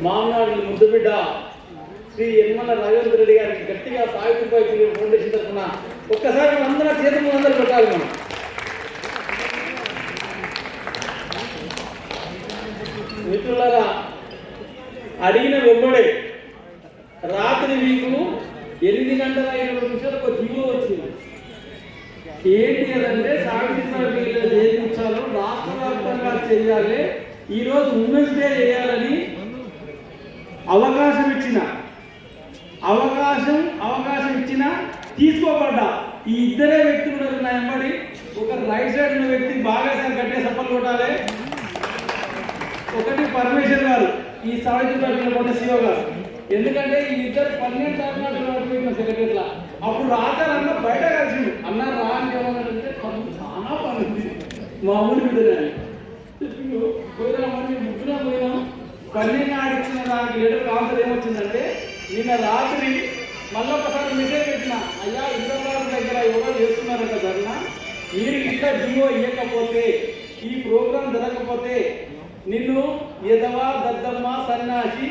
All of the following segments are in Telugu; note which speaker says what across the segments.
Speaker 1: మామనాడు ముద్దుబిడ్డ శ్రీ యనమల రాజేంద్ర రెడ్డి గారికి గట్టిగా సావిత్రిబాయి పూలే ఫౌండేషన్ తరఫున ఒక్కసారి అందరూ చేతులు అందరూ పెట్టాలి. మనం మిత్రులారా, అడిగిన వెంబడే రాత్రి మీకు 8:05 ఒక జీవో వచ్చింది. ఏంటి అదంటే సావిత్రిబాయి పూలే జయంత్యుత్సవాలు రాష్ట్ర వ్యాప్తంగా చేయాలి, ఈరోజు ఉమెన్స్ డే చేయాలని అవకాశం ఇచ్చిన తీసుకోబడ్డా ఈ ఇద్దరే వ్యక్తులు ఉన్నాయన్నమాట. ఒక రైట్ సైడ్ ఉన్న వ్యక్తి బాగా సార్ గట్టే సప్పలు కొట్టాలి. ఒకటి పరమేశ్వర్ గారు, ఈ సావిత్రిబాయి పూలే శివ గారు. ఎందుకంటే ఈ ఇద్దరు 12 సంవత్సరాలు సెక్రటరీలా అప్పుడు రాజారన్న బయట కలిసిండు. అన్న రా అని ఏమన్నాడంటే చాలా పని ఉంది మామూలు బిడ్డని పోయినా ముగ్గురా పోయినాం. 12 ఆడిచ్చిన దానికి లెటర్ కాన్సర్ ఏమొచ్చిందంటే నిన్న రాత్రి మళ్ళీ ఒకసారి మెసేజ్ పెట్టిన, అయ్యా ఇంద్రబాబు దగ్గర ఎవరో చేస్తున్నారంట ధర్నా, మీరు ఇంకా జియో ఇవ్వకపోతే ఈ ప్రోగ్రాం జరగకపోతే నిన్ను ఎదవా దద్దమ్మ సన్నాసి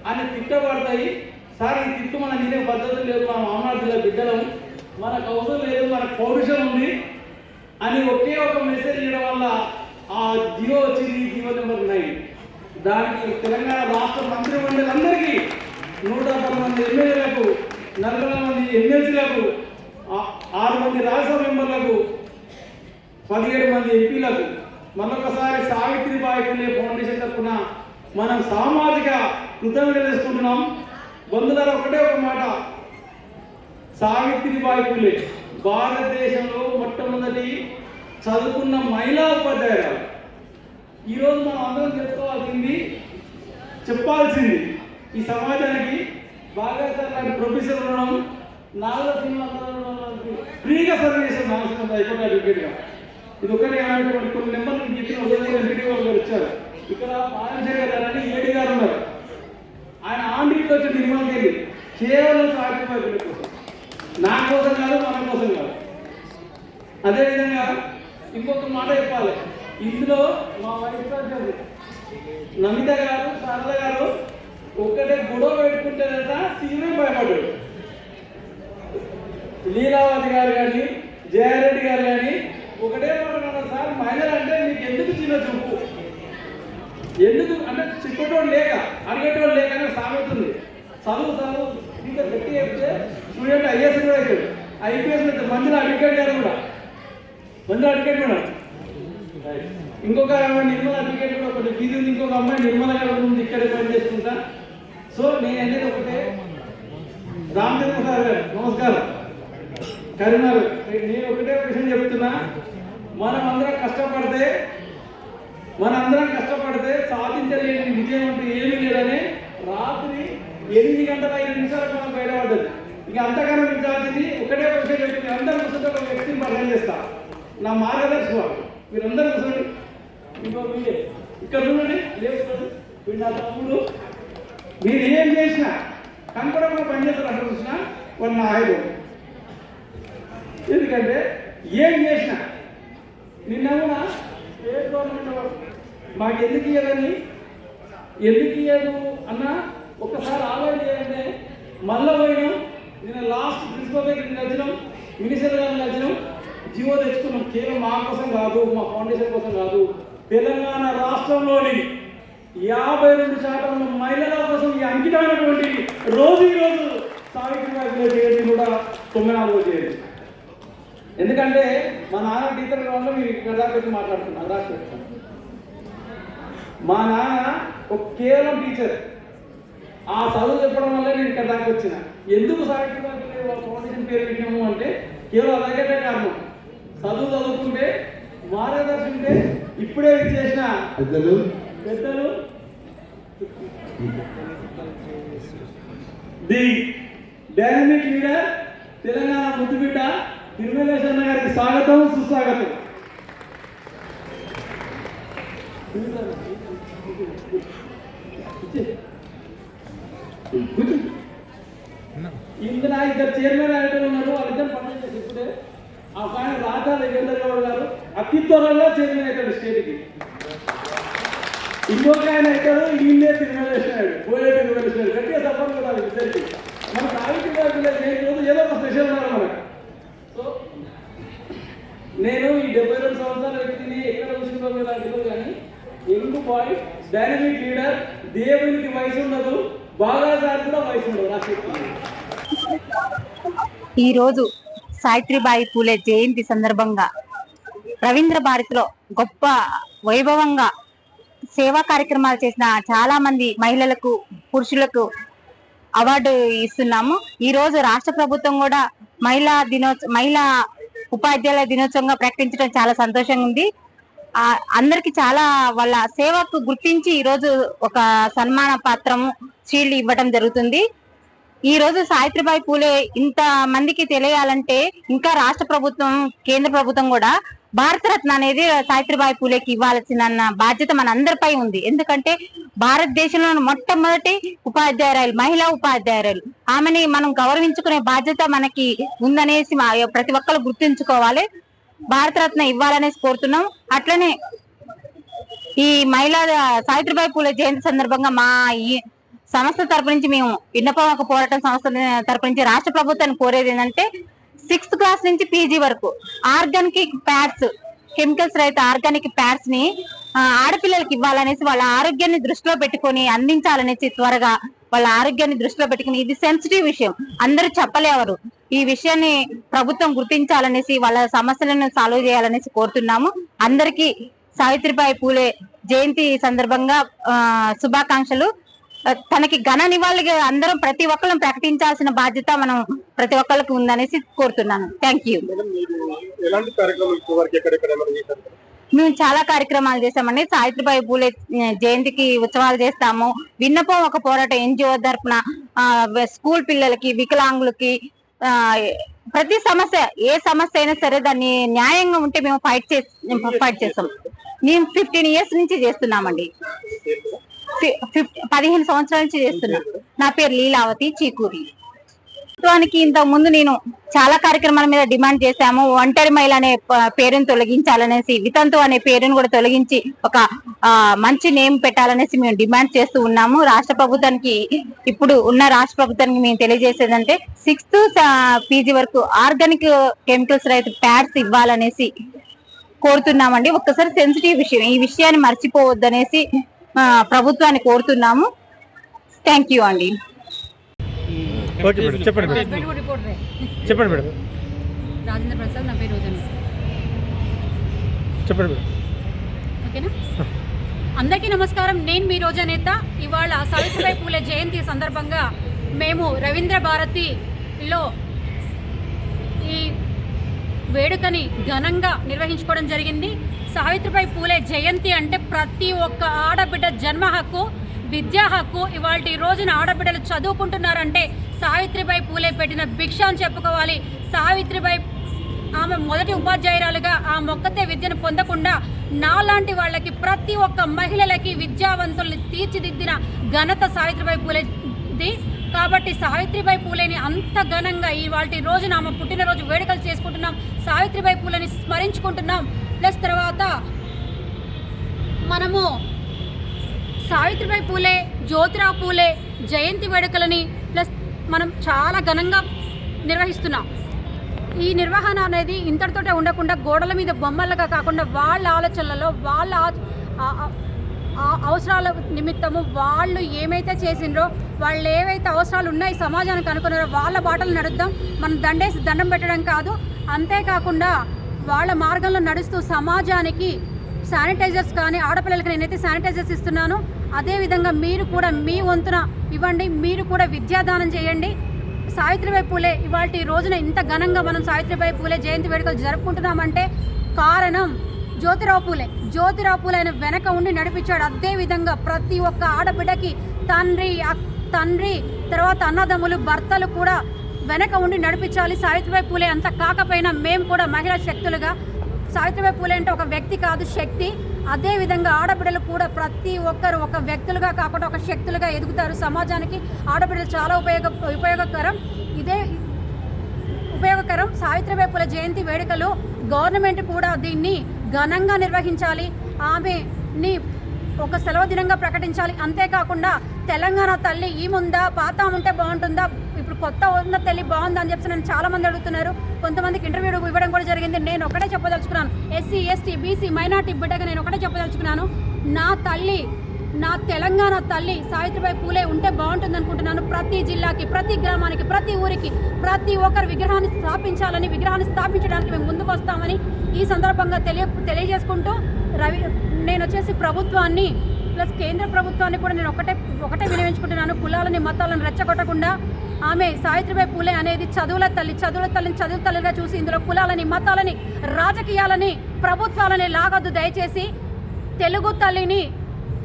Speaker 1: అని తిట్టబడతాయి సార్. ఈ తిట్టు మన నేనే పద్ధతి లేదు, మన మామనాడు బిడ్డలం, మనకు అవసరం లేదు, మనకు పౌరుషం ఉంది అని ఒకే ఒక మెసేజ్ ఇవ్వడం వల్ల ఆ జియో వచ్చింది. జియో నెంబర్ 9. దానికి తెలంగాణ రాష్ట్ర మంత్రిమండలందరికీ 110 మంది ఎమ్మెల్యేలకు, 40 మంది ఎమ్మెల్సీలకు, 6 మంది రాజ్యసభ మెంబర్లకు, 17 మంది ఎంపీలకు మరొకసారి సావిత్రిబాయి పూలే ఫౌండేషన్ తరఫున మనం సామాజిక కృతజ్ఞతలు తెలుసుకుంటున్నాం. బంధువులారా, ఒకటే ఒక మాట, సావిత్రిబాయి పూలే భారతదేశంలో మొట్టమొదటి చదువుకున్న మహిళా ఉపాధ్యాయురాలు. ఈరోజు మనం అందరం చెప్పాల్సింది ఈ సమాజానికి బాగా సార్ లాంటి ప్రొఫెసర్ ఉండడం, నాలుగు సినిమాలు ఫ్రీగా సర్వ్ చేశారు. 4 సినిమాలు అయిపోయి అడ్వకేట్గా. ఇది ఒకటే అనేటువంటి కొన్ని నెంబర్లు చెప్పిన ఎంపీటీ వాళ్ళు వచ్చారు. ఇక్కడ పాలశేఖర్ గారు అని ఏడి గారు ఉన్నారు. ఆయన ఆంధ్రీకి వచ్చి నిర్మాణం చేయండి కేవలం సావిత్రిబాయి పూలే కోసం, నా కోసం కాదు, మన కోసం కాదు. అదేవిధంగా ఇంకొక మాట చెప్పాలి, ఇందులో మా వైస్ ప్రెసిడెంట్ నమిత గారు, శారద గారు ఒక్కటే గొడవ పెట్టుకుంటేనట సీఎం భయపడ్డాడు. లీలావతి గారు కానీ, జయారెడ్డి గారు కానీ ఒకటే మాట, సార్ మహిళలు అంటే మీకు ఎందుకు చిన్న చూపు, ఎందుకు అంటే చెప్పేటోడు లేక అడిగేటోడు లేక సాగుతుంది. చదువు ఇంకా గట్టి చెప్తే స్టూడెంట్ ఐఏఎస్ కూడా అవుతాడు, ఐపీఎస్ అవుతాడు. మంచిలో అడ్వకేట్ గారు కూడా, మంచిలో అడ్వకేట్ కూడా. ఇంకొక నిర్మల అడ్వకేట్ కూడా ఒకటి ఫీజు ఉంది. ఇంకొక అమ్మాయి నిర్మల గారు ఉంది, ఇక్కడే పని చేసుకుంటా. సో నేను అనేది ఒకటే, రామచంద్ర సార్ గారు నమస్కారం, కరీంనగర్. నేను ఒకటే విషయం చెప్తున్నా, మనం అందరం కష్టపడితే సాధించలేని విజయం అంటే ఏమీ లేదని రాత్రి 8:05 మనం బయటపడ్డది. ఇక అంతకన్నా మించాల్సింది ఒకటే విషయం చెప్పింది, అందరూ కూర్చుంటే ఒక వ్యక్తిని పరిచయం చేస్తా, నా మార్గదర్శకుడు. మీరందరూ కూర్చోండి. ఇంకో మీరే ఇక్కడ చూడండి, లేకపోతే వీడు నా తమ్ముడు. మీరు ఏం చేసినా కనపడకుండా పనిచేస్తారు అక్కడ చూసినా వాడు నా ఆయుధం. ఎందుకంటే ఏం చేసినా నిన్న కూడా స్టేట్ గవర్నమెంట్ మాకు ఎందుకు ఇవ్వదు అన్న ఒక్కసారి ఆలోచన చేయండి. మళ్ళీ పోయినాం, నిన్న లాస్ట్ ప్రిన్సిపల్ దగ్గరికి కలిసినాం, మినిస్టర్ గారిని కలిసినాం, జియో తెచ్చుకున్నాం. కేవలం మా కోసం కాదు, మా ఫౌండేషన్ కోసం కాదు, తెలంగాణ రాష్ట్రంలోని 52% మహిళల కోసం ఈ అంకితమైనటువంటి రోజు ఈరోజు సావిత్రిబాయి పూలే జయంతి కూడా 9వ జయంతి. ఎందుకంటే మా నాన్న టీచర్ వల్ల మీరు ఇక్కడ దాకా పెట్టి మాట్లాడుతున్నారు, రాసి పెడతాను. మా నాన్న ఒక కేవలం టీచర్, ఆ చదువు చెప్పడం వల్ల నేను ఇక్కడ దాకా వచ్చిన. ఎందుకు సావిత్రిబాయి పూలే ఫౌండేషన్ పేరు పెట్టినాము అంటే కేవలం అదొకటే కారణం. చదువుకుంటే మార్గదర్శకుంటే ఇప్పుడే చేసిన పెద్దలు ది డైనమిక్ లీడర్ తెలంగాణ ముద్దుబిడ్డ తిరుమలేశన్న గారికి స్వాగతం, సుస్వాగతం. ఇందులో ఇద్దరు చైర్మన్ అయితే ఉన్నారు, వాళ్ళిద్దరు పనిచేసి ఇప్పుడే ఆ పైన రాజా దేవేంద్ర గౌడ్ గారు అతి త్వరలో చైర్మన్ అవుతాడు స్టేట్కి. ఇంకొక ఆయన అవుతాడు, ఈయనే తిరుమలేసినాడు, పోయే తిరుమలేసినాడు. గట్టిగా సపోర్ట్ కూడా ఇద్దరికి. మన సావిత్రిబాయి పూలే జయంతి రోజు ఏదో ఒక స్పెషల్ ఉన్నారు మనకు. సో నేను ఈ 72 సంవత్సరాల వ్యక్తిని ఎక్కడ చూసిన తెలియదు కానీ యంగ్ బాయ్, డైనమిక్ లీడర్, దేవునికి వయసు ఉండదు, బాగా సార్ కూడా వయసు ఉండదు. నాకు
Speaker 2: ఈరోజు సావిత్రిబాయి పూలే జయంతి సందర్భంగా రవీంద్ర భారతిలో గొప్ప వైభవంగా సేవా కార్యక్రమాలు చేసిన చాలా మంది మహిళలకు, పురుషులకు అవార్డు ఇస్తున్నాము. ఈ రోజు రాష్ట్ర ప్రభుత్వం కూడా మహిళా ఉపాధ్యాయుల దినోత్సవంగా ప్రకటించడం చాలా సంతోషంగా ఉంది. అందరికి చాలా వాళ్ళ సేవకు గుర్తించి ఈ రోజు ఒక సన్మాన పత్రము, షీల్డ్ ఇవ్వడం జరుగుతుంది. ఈ రోజు సావిత్రిబాయి పూలే ఇంత మందికి తెలియాలంటే ఇంకా రాష్ట్ర ప్రభుత్వం, కేంద్ర ప్రభుత్వం కూడా భారతరత్న అనేది సావిత్రిబాయి పూలేకి ఇవ్వాల్సిన బాధ్యత మన అందరిపై ఉంది. ఎందుకంటే భారతదేశంలో మొట్టమొదటి ఉపాధ్యాయురాలు, మహిళా ఉపాధ్యాయురాలు, ఆమెని మనం గౌరవించుకునే బాధ్యత మనకి ఉందనేసి ప్రతి ఒక్కరు గుర్తుంచుకోవాలి. భారతరత్న ఇవ్వాలనేసి కోరుతున్నాం. అట్లనే ఈ మహిళా సావిత్రిబాయి పూలే జయంతి సందర్భంగా మా ఈ సంస్థ తరపు నుంచి మేము విన్నపం పోరాటం సంస్థ తరపు నుంచి రాష్ట్ర ప్రభుత్వాన్ని కోరేది ఏంటంటే 6th క్లాస్ నుంచి PG వరకు ఆర్గానిక్ ప్యాడ్స్, కెమికల్స్ రహిత ఆర్గానిక్ ప్యాడ్స్ ని ఆడపిల్లలకి ఇవ్వాలనేసి, వాళ్ళ ఆరోగ్యాన్ని దృష్టిలో పెట్టుకొని అందించాలనేసి, త్వరగా వాళ్ళ ఆరోగ్యాన్ని దృష్టిలో పెట్టుకుని, ఇది సెన్సిటివ్ విషయం, అందరూ చెప్పలేవారు. ఈ విషయాన్ని ప్రభుత్వం గుర్తించాలనేసి, వాళ్ళ సమస్యలను సాల్వ్ చేయాలనేసి కోరుతున్నాము. అందరికీ సావిత్రిబాయి పూలే జయంతి సందర్భంగా శుభాకాంక్షలు. తనకి ఘన నివాళిగా అందరం ప్రతి ఒక్కరు ప్రకటించాల్సిన బాధ్యత మనం ప్రతి ఒక్కరికి ఉందనేసి కోరుతున్నాను. Thank you. మేము చాలా కార్యక్రమాలు చేస్తామండి. సావిత్రిబాయి పూలే జయంతికి ఉత్సవాలు చేస్తాము. విన్నపం ఒక పోరాటం NGO తరపున స్కూల్ పిల్లలకి, వికలాంగులకి, ప్రతి సమస్య, ఏ సమస్య అయినా సరే దాన్ని న్యాయంగా ఉంటే మేము ఫైట్ చేస్తాం. మేము 15 years నుంచి చేస్తున్నామండి. 15 సంవత్సరాల నుంచి చేస్తున్నా. నా పేరు లీలావతి, చీకూరి. ప్రభుత్వానికి ఇంతకు ముందు నేను చాలా కార్యక్రమాల మీద డిమాండ్ చేశాము. ఒంటరి మహిళ అనే పేరును తొలగించాలనేసి, వితంతు అనే పేరును కూడా తొలగించి ఒక మంచి నేమ్ పెట్టాలనేసి మేము డిమాండ్ చేస్తూ ఉన్నాము. రాష్ట్ర ప్రభుత్వానికి, ఇప్పుడు ఉన్న రాష్ట్ర ప్రభుత్వానికి మేము తెలియజేసేదంటే 6th PG వరకు ఆర్గానిక్ కెమికల్స్ రహిత ప్యాడ్స్ ఇవ్వాలనేసి కోరుతున్నామండి. ఒక్కసారి సెన్సిటివ్ విషయం, ఈ విషయాన్ని మర్చిపోవద్దనేసి ప్రభుత్వాన్ని కోరుతున్నాము. థ్యాంక్ యూ అండి.
Speaker 3: చెప్పండి మేడం.
Speaker 4: రాజేంద్ర ప్రసాద్, నా పేరు రోజా.
Speaker 3: చెప్పండి మేడం.
Speaker 4: ఓకేనా? అందరికీ నమస్కారం. నేను మీ రోజా నేత. ఇవాళ సావిత్రిబాయి పూలే జయంతి సందర్భంగా మేము రవీంద్ర భారతిలో ఈ వేడుకని ఘనంగా నిర్వహించుకోవడం జరిగింది. సావిత్రిబాయి పూలే జయంతి అంటే ప్రతి ఒక్క ఆడబిడ్డ జన్మ హక్కు, విద్యా హక్కు. ఇవాళ ఈ రోజున ఆడబిడ్డలు చదువుకుంటున్నారంటే సావిత్రిబాయి పూలే పెట్టిన భిక్ష అని చెప్పుకోవాలి. సావిత్రిబాయి ఆమె మొదటి ఉపాధ్యాయురాలుగా ఆ మొక్కతే విద్యను పొందకుండా నాలాంటి వాళ్ళకి, ప్రతి ఒక్క మహిళలకి, విద్యావంతుల్ని తీర్చిదిద్దిన ఘనత సావిత్రిబాయి పూలేది. కాబట్టి సావిత్రిబాయి పూలేని అంత ఘనంగా ఇవాళ రోజున ఆమె పుట్టినరోజు వేడుకలు చేసుకుంటున్నాం. సావిత్రిబాయి పూలేని స్మరించుకుంటున్నాం. ప్లస్ తర్వాత మనము సావిత్రిబాయి పూలే, జ్యోతిరావు పూలే జయంతి వేడుకలని ప్లస్ మనం చాలా ఘనంగా నిర్వహిస్తున్నాం. ఈ నిర్వహణ అనేది ఇంతటితోటే ఉండకుండా గోడల మీద బొమ్మలుగా కాకుండా వాళ్ళ ఆలోచనలలో, వాళ్ళ అవసరాల నిమిత్తము వాళ్ళు ఏమైతే చేసిండ్రో, వాళ్ళు ఏవైతే అవసరాలు ఉన్నాయి సమాజానికి అనుకున్నారో వాళ్ళ బాటలు నడుద్దాం. మనం దండేసి దండం పెట్టడం కాదు. అంతేకాకుండా వాళ్ళ మార్గంలో నడుస్తూ సమాజానికి శానిటైజర్స్ కానీ, ఆడపిల్లలకి నేనైతే శానిటైజర్స్ ఇస్తున్నాను. అదేవిధంగా మీరు కూడా మీ వంతున ఇవ్వండి. మీరు కూడా విద్యాదానం చేయండి. సావిత్రిబాయి పూలే ఇవాళ రోజున ఇంత ఘనంగా మనం సావిత్రిబాయి పూలే జయంతి వేడుకలు జరుపుకుంటున్నామంటే కారణం జ్యోతిరావు పూలే. జ్యోతిరావు పూలే ఆయన వెనక ఉండి నడిపించాడు. అదేవిధంగా ప్రతి ఒక్క ఆడబిడ్డకి తండ్రి తర్వాత అన్నదమ్ములు, భర్తలు కూడా వెనక ఉండి నడిపించాలి. సావిత్రిబాయి పూలే అంత కాకపోయినా మేము కూడా మహిళా శక్తులుగా, సావిత్రిబాయి పూలే అంటే ఒక వ్యక్తి కాదు, శక్తి. అదేవిధంగా ఆడబిడ్డలు కూడా ప్రతి ఒక్కరు ఒక వ్యక్తులుగా కాకుండా ఒక శక్తులుగా ఎదుగుతారు. సమాజానికి ఆడబిడ్డలు చాలా ఉపయోగకరం. సావిత్రిబాయి పూలే జయంతి వేడుకలు గవర్నమెంట్ కూడా దీన్ని ఘనంగా నిర్వహించాలి. ఆమెని ఒక సెలవు దినంగా ప్రకటించాలి. అంతేకాకుండా తెలంగాణ తల్లి ఈముందా పాత ఉంటే బాగుంటుందా, ఇప్పుడు కొత్త ఉన్న తల్లి బాగుందా అని చెప్పి నేను చాలా మంది అడుగుతున్నారు. కొంతమందికి ఇంటర్వ్యూ ఇవ్వడం కూడా జరిగింది. నేను ఒకటే చెప్పదలుచుకున్నాను, ఎస్సీ ఎస్టీ బీసీ మైనార్టీ బిడ్డగా నేను ఒకటే చెప్పదలుచుకున్నాను, నా తల్లి, నా తెలంగాణ తల్లి సావిత్రిబాయి పూలే ఉంటే బాగుంటుంది అనుకుంటున్నాను. ప్రతి జిల్లాకి, ప్రతి గ్రామానికి, ప్రతి ఊరికి ప్రతి ఒక్కరు విగ్రహాన్ని స్థాపించడానికి మేము ముందుకు వస్తామని ఈ సందర్భంగా తెలియజేసుకుంటూ నేను వచ్చేసి ప్రభుత్వాన్ని ప్లస్ కేంద్ర ప్రభుత్వాన్ని కూడా నేను ఒకటే వినియోగించుకుంటున్నాను. కులాలని మతాలను రెచ్చగొట్టకుండా ఆమె సావిత్రిబాయి పూలే అనేది చదువుల తల్లిని చదువు తల్లిగా చూసి ఇందులో కులాలని మతాలని రాజకీయాలని ప్రభుత్వాలని లాగొద్దు. దయచేసి తెలుగు తల్లిని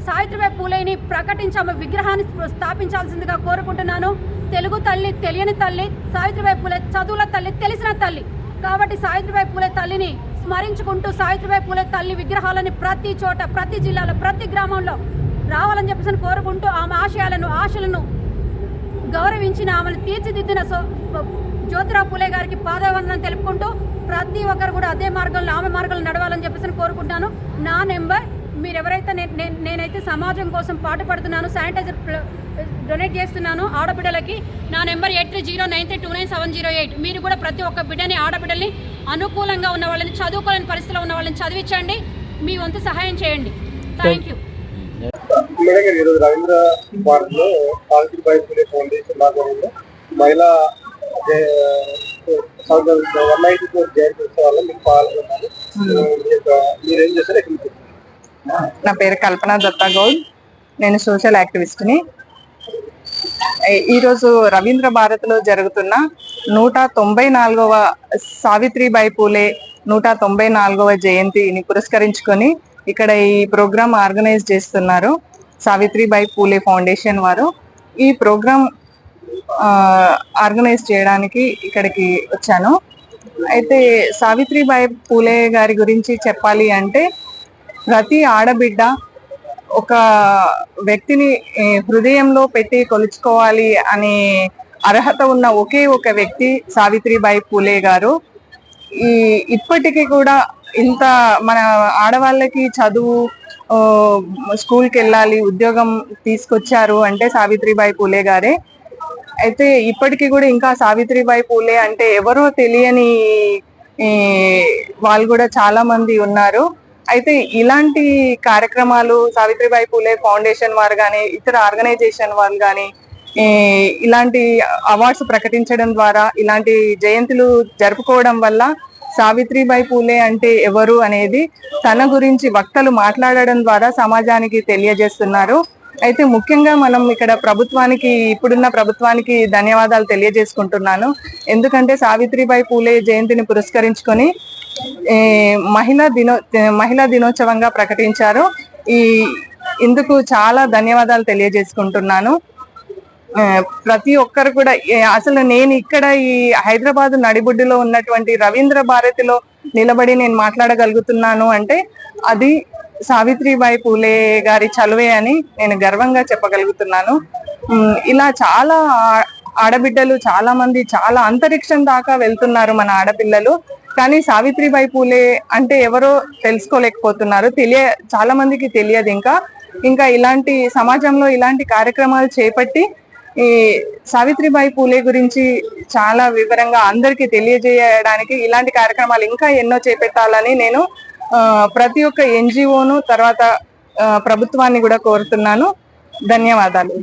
Speaker 4: సావిత్రిబాయి పూలేని ప్రకటించి ఆమె విగ్రహాన్ని స్థాపించాల్సిందిగా కోరుకుంటున్నాను. తెలుగు తల్లి తెలియని తల్లి, సావిత్రిబాయి పూలే చదువుల తల్లి, తెలిసిన తల్లి. కాబట్టి సావిత్రిబాయి పూలే తల్లిని స్మరించుకుంటూ సావిత్రిబాయి పూలే తల్లి విగ్రహాలని ప్రతి చోట, ప్రతి జిల్లాలో, ప్రతి గ్రామంలో రావాలని చెప్పేసి కోరుకుంటూ ఆమె ఆశలను గౌరవించిన, ఆమెను తీర్చిదిద్దిన జ్యోతిరావు పూలే గారికి పాదవందనం తెలుపుకుంటూ ప్రతి ఒక్కరు కూడా అదే మార్గంలో, ఆమె మార్గంలో నడవాలని చెప్పేసి కోరుకుంటాను. నా నెంబర్, మీరు ఎవరైతే నేనైతే సమాజం కోసం పాటుపడుతున్నాను, శానిటైజర్ డొనేట్ చేస్తున్నాను ఆడబిడ్డలకి. నా నెంబర్ 8309329708. మీరు కూడా ప్రతి ఒక్క బిడ్డని, ఆడబిడ్డల్ని, అనుకూలంగా ఉన్న వాళ్ళని, చదువుకోలేని పరిస్థితిలో ఉన్న వాళ్ళని చదివించండి. మీ వంతు సహాయం చేయండి. Thank you.
Speaker 5: ఈరోజు రవీంద్ర భారత్లో సావిత్రిబాయి పూలే ఫౌండేషన్ ఆధ్వర్యంలో మహిళా 194 జయంతి ఉత్సవాల్లో మీకు పాల్గొన్నారు. మీరేం చేస్తారు?
Speaker 6: నా పేరు కల్పన దత్తా గౌడ్, నేను సోషల్ యాక్టివిస్ట్ని. ఈరోజు రవీంద్ర భారత్లో జరుగుతున్న 194వ సావిత్రిబాయి పూలే 194వ జయంతిని పురస్కరించుకొని ఇక్కడ ఈ ప్రోగ్రామ్ ఆర్గనైజ్ చేస్తున్నారు సావిత్రిబాయి పూలే ఫౌండేషన్ వారు. ఈ ప్రోగ్రామ్ ఆర్గనైజ్ చేయడానికి ఇక్కడికి వచ్చాను. అయితే సావిత్రిబాయి పూలే గారి గురించి చెప్పాలి అంటే, ప్రతి ఆడబిడ్డ ఒక వ్యక్తిని హృదయంలో పెట్టి కొలుచుకోవాలి అనే అర్హత ఉన్న ఒకే ఒక వ్యక్తి సావిత్రిబాయి పూలే గారు. ఇప్పటికీ కూడా ఇంత మన ఆడవాళ్ళకి చదువు, స్కూల్కి వెళ్ళాలి, ఉద్యోగం తీసుకొచ్చారు అంటే సావిత్రిబాయి పూలే గారే. అయితే ఇప్పటికీ కూడా ఇంకా సావిత్రిబాయి పూలే అంటే ఎవరో తెలియని వాళ్ళు కూడా చాలా మంది ఉన్నారు. అయితే ఇలాంటి కార్యక్రమాలు సావిత్రిబాయి పూలే ఫౌండేషన్ వారు కానీ, ఇతర ఆర్గనైజేషన్ వాళ్ళు కానీ ఇలాంటి అవార్డ్స్ ప్రకటించడం ద్వారా, ఇలాంటి జయంతులు జరుపుకోవడం వల్ల సావిత్రిబాయి పూలే అంటే ఎవరు అనేది తన గురించి వక్తలు మాట్లాడడం ద్వారా సమాజానికి తెలియజేస్తున్నారు. అయితే ముఖ్యంగా మనం ఇక్కడ ప్రభుత్వానికి, ఇప్పుడున్న ప్రభుత్వానికి ధన్యవాదాలు తెలియజేసుకుంటున్నాను. ఎందుకంటే సావిత్రిబాయి పూలే జయంతిని పురస్కరించుకొని మహిళా దినోత్సవంగా ప్రకటించారు. ఇందుకు చాలా ధన్యవాదాలు తెలియజేసుకుంటున్నాను. ప్రతి ఒక్కరు కూడా, అసలు నేను ఇక్కడ ఈ హైదరాబాద్ నడిబొడ్డులో ఉన్నటువంటి రవీంద్ర భారతిలో నిలబడి నేను మాట్లాడగలుగుతున్నాను అంటే అది సావిత్రిబాయి పూలే గారి చలువే అని నేను గర్వంగా చెప్పగలుగుతున్నాను. ఇలా చాలా ఆడబిడ్డలు, చాలా మంది చాలా అంతరిక్షం దాకా వెళ్తున్నారు మన ఆడపిల్లలు. కానీ సావిత్రిబాయి పూలే అంటే ఎవరో తెలుసుకోలేకపోతున్నారు. చాలా మందికి తెలియదు. ఇంకా ఇలాంటి సమాజంలో ఇలాంటి కార్యక్రమాలు చేపట్టి ఈ సావిత్రిబాయి పూలే గురించి చాలా వివరంగా అందరికీ తెలియజేయడానికి ఇలాంటి కార్యక్రమాలు ఇంకా ఎన్నో చేపట్టాలని నేను ప్రతి ఒక్క NGOను, తర్వాత ప్రభుత్వాన్ని కూడా కోరుతున్నాను. ధన్యవాదాలు.